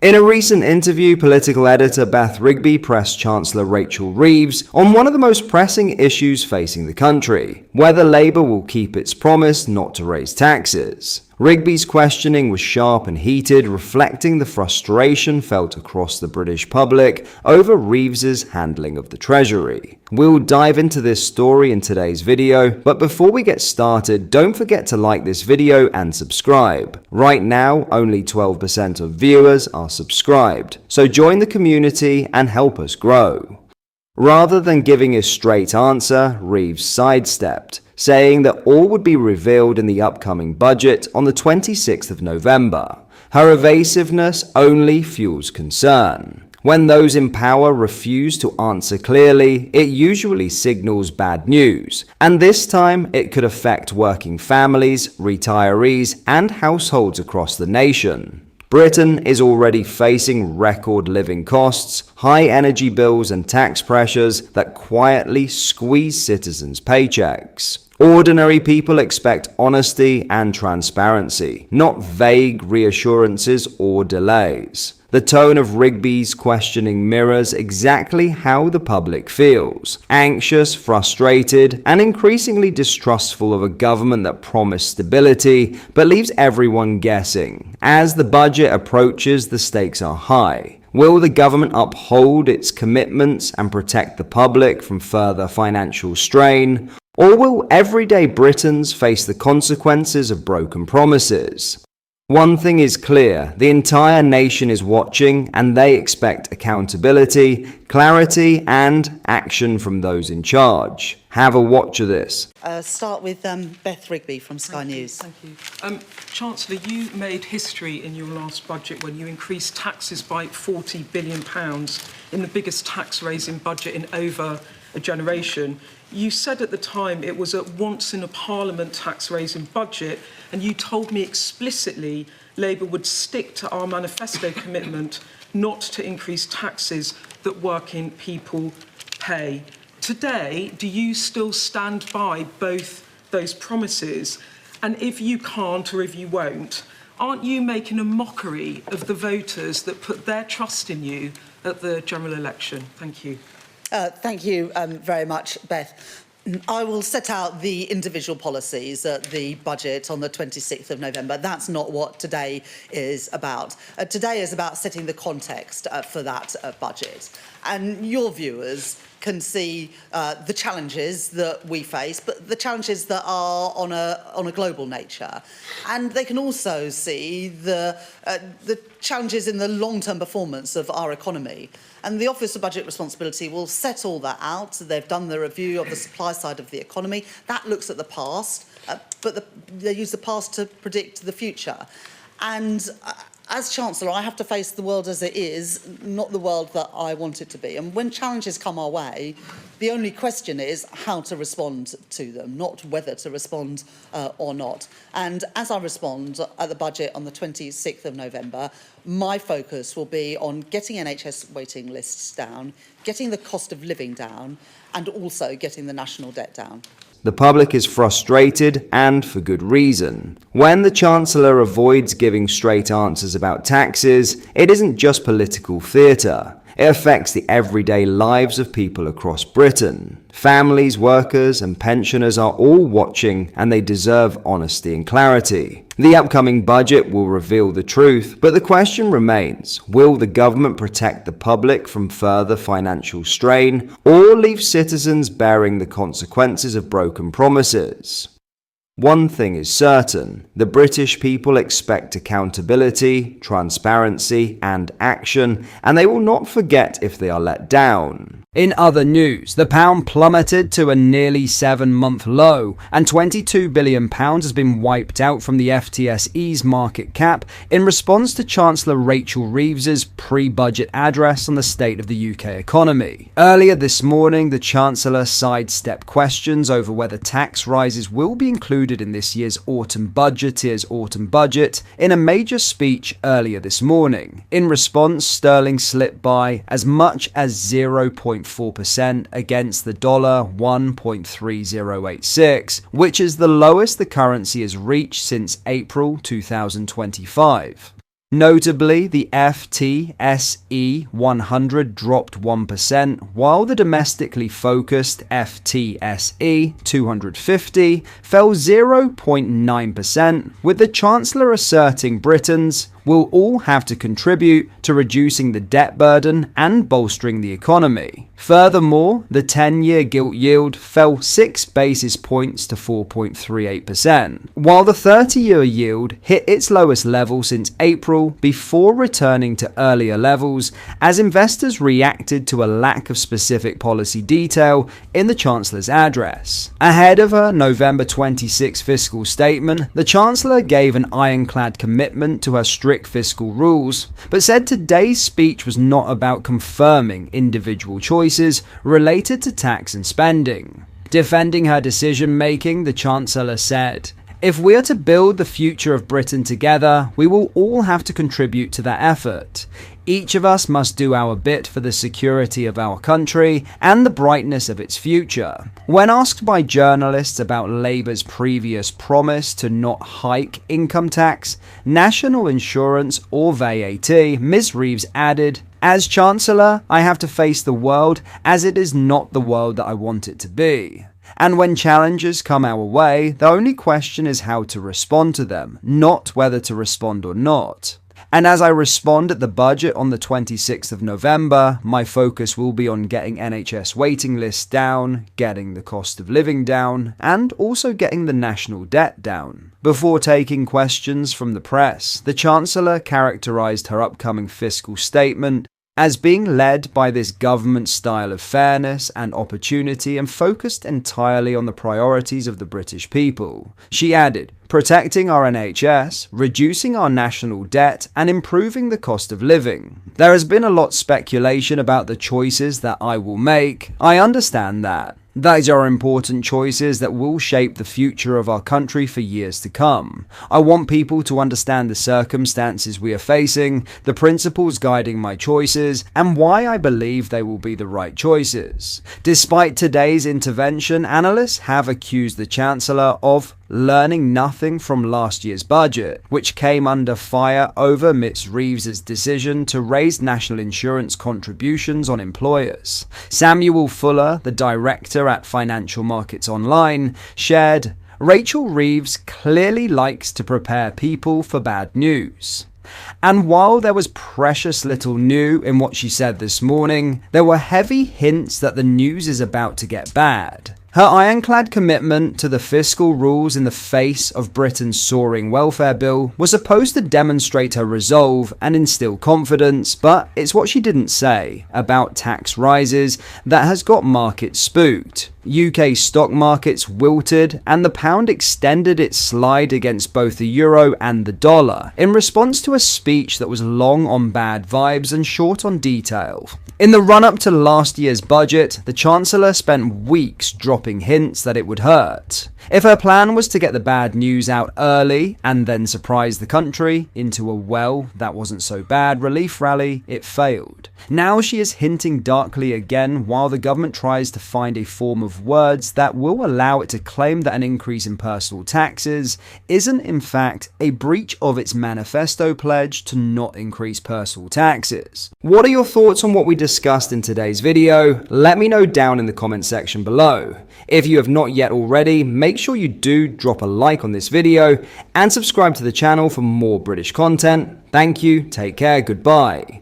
In a recent interview, political editor Beth Rigby pressed Chancellor Rachel Reeves on one of the most pressing issues facing the country, whether Labour will keep its promise not to raise taxes. Rigby's questioning was sharp and heated, reflecting the frustration felt across the British public over Reeves's handling of the Treasury. We'll dive into this story in today's video, but before we get started, don't forget to like this video and subscribe. Right now, only 12% of viewers are subscribed, so join the community and help us grow. Rather than giving a straight answer, Reeves sidestepped, saying that all would be revealed in the upcoming budget on the 26th of November. Her evasiveness only fuels concern. When those in power refuse to answer clearly, it usually signals bad news, and this time it could affect working families, retirees, and households across the nation. Britain is already facing record living costs, high energy bills, and tax pressures that quietly squeeze citizens' paychecks. Ordinary people expect honesty and transparency, not vague reassurances or delays. The tone of Rigby's questioning mirrors exactly how the public feels: anxious, frustrated, and increasingly distrustful of a government that promised stability but leaves everyone guessing. As the budget approaches, the stakes are high. Will the government uphold its commitments and protect the public from further financial strain? Or will everyday Britons face the consequences of broken promises? One thing is clear: the entire nation is watching, and they expect accountability, clarity, and action from those in charge. Have a watch of this. Start with Beth Rigby from Sky News. Thank you. Chancellor, you made history in your last budget when you increased taxes by £40 billion in the biggest tax-raising budget in over a generation. You said at the time it was a once-in-a-parliament tax-raising budget, and you told me explicitly Labour would stick to our manifesto commitment not to increase taxes that working people pay. Today, do you still stand by both those promises? And if you can't, or if you won't, aren't you making a mockery of the voters that put their trust in you at the general election? Thank you. Thank you very much, Beth. I will set out the individual policies at the budget on the 26th of November. That's not what today is about. Today is about setting the context for that budget. And your viewers can see the challenges that we face, but the challenges that are on a global nature. And they can also see the challenges in the long-term performance of our economy. And the Office of Budget Responsibility will set all that out. They've done the review of the supply side of the economy. That looks at the past, but they use the past to predict the future. And as Chancellor, I have to face the world as it is, not the world that I want it to be. And when challenges come our way, the only question is how to respond to them, not whether to respond or not. And as I respond at the budget on the 26th of November, my focus will be on getting NHS waiting lists down, getting the cost of living down, and also getting the national debt down. The public is frustrated, and for good reason. When the Chancellor avoids giving straight answers about taxes, it isn't just political theatre. It affects the everyday lives of people across Britain. Families, workers, and pensioners are all watching, and they deserve honesty and clarity. The upcoming budget will reveal the truth, but the question remains: will the government protect the public from further financial strain, or leave citizens bearing the consequences of broken promises? One thing is certain: the British people expect accountability, transparency, and action, and they will not forget if they are let down. In other news, the pound plummeted to a nearly 7-month low, and £22 billion has been wiped out from the FTSE's market cap in response to Chancellor Rachel Reeves's pre-budget address on the state of the UK economy. Earlier this morning, the Chancellor sidestepped questions over whether tax rises will be included in this year's autumn budget in a major speech earlier this morning. In response, sterling slipped by as much as 0.4% against the dollar 1.3086, which is the lowest the currency has reached since April 2025. Notably, the FTSE 100 dropped 1%, while the domestically focused FTSE 250 fell 0.9%, with the Chancellor asserting Britons will all have to contribute to reducing the debt burden and bolstering the economy. Furthermore, the 10-year gilt yield fell 6 basis points to 4.38%, while the 30-year yield hit its lowest level since April before returning to earlier levels as investors reacted to a lack of specific policy detail in the Chancellor's address. Ahead of her November 26 fiscal statement, the Chancellor gave an ironclad commitment to her strict fiscal rules, but said today's speech was not about confirming individual choices related to tax and spending. Defending her decision-making, the Chancellor said, "If we are to build the future of Britain together, we will all have to contribute to that effort. Each of us must do our bit for the security of our country and the brightness of its future." When asked by journalists about Labour's previous promise to not hike income tax, national insurance or VAT, Ms. Reeves added, "As Chancellor, I have to face the world as it is not the world that I want it to be. And when challenges come our way, the only question is how to respond to them, not whether to respond or not. And as I respond at the budget on the 26th of November, my focus will be on getting NHS waiting lists down, getting the cost of living down, and also getting the national debt down." Before taking questions from the press, the Chancellor characterised her upcoming fiscal statement as being led by this government style of fairness and opportunity and focused entirely on the priorities of the British people. She added, "Protecting our NHS, reducing our national debt, and improving the cost of living. There has been a lot of speculation about the choices that I will make. I understand that. These are important choices that will shape the future of our country for years to come. I want people to understand the circumstances we are facing, the principles guiding my choices, and why I believe they will be the right choices." Despite today's intervention, analysts have accused the Chancellor of learning nothing from last year's budget, which came under fire over Ms. Reeves' decision to raise national insurance contributions on employers. Samuel Fuller, the director at Financial Markets Online, shared, "Rachel Reeves clearly likes to prepare people for bad news." And while there was precious little new in what she said this morning, there were heavy hints that the news is about to get bad. Her ironclad commitment to the fiscal rules in the face of Britain's soaring welfare bill was supposed to demonstrate her resolve and instill confidence, but it's what she didn't say about tax rises that has got markets spooked. UK stock markets wilted and the pound extended its slide against both the euro and the dollar in response to a speech that was long on bad vibes and short on detail. In the run-up to last year's budget, the Chancellor spent weeks dropping hints that it would hurt. If her plan was to get the bad news out early and then surprise the country into a well, that wasn't so bad relief rally, it failed. Now she is hinting darkly again while the government tries to find a form of words that will allow it to claim that an increase in personal taxes isn't in fact a breach of its manifesto pledge to not increase personal taxes. What are your thoughts on what we discussed in today's video? Let me know down in the comment section below. If you have not yet already, make sure you do drop a like on this video and subscribe to the channel for more British content. Thank you, take care, goodbye.